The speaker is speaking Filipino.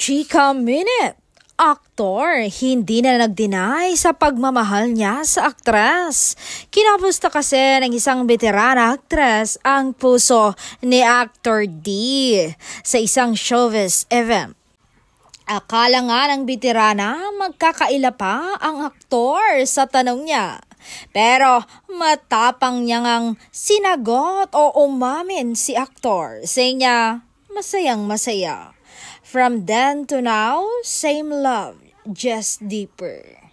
Chika Minute. Aktor, hindi na nag-deny sa pagmamahal niya sa aktres. Kinamusta kasi ng isang veterana aktres ang puso ni Actor D sa isang showbiz event. Akala nga ng veterana magkakaila pa ang aktor sa tanong niya. Pero matapang niya ngang sinagot o umamin si aktor. Saying niya, masayang masaya. From then to now, same love, just deeper.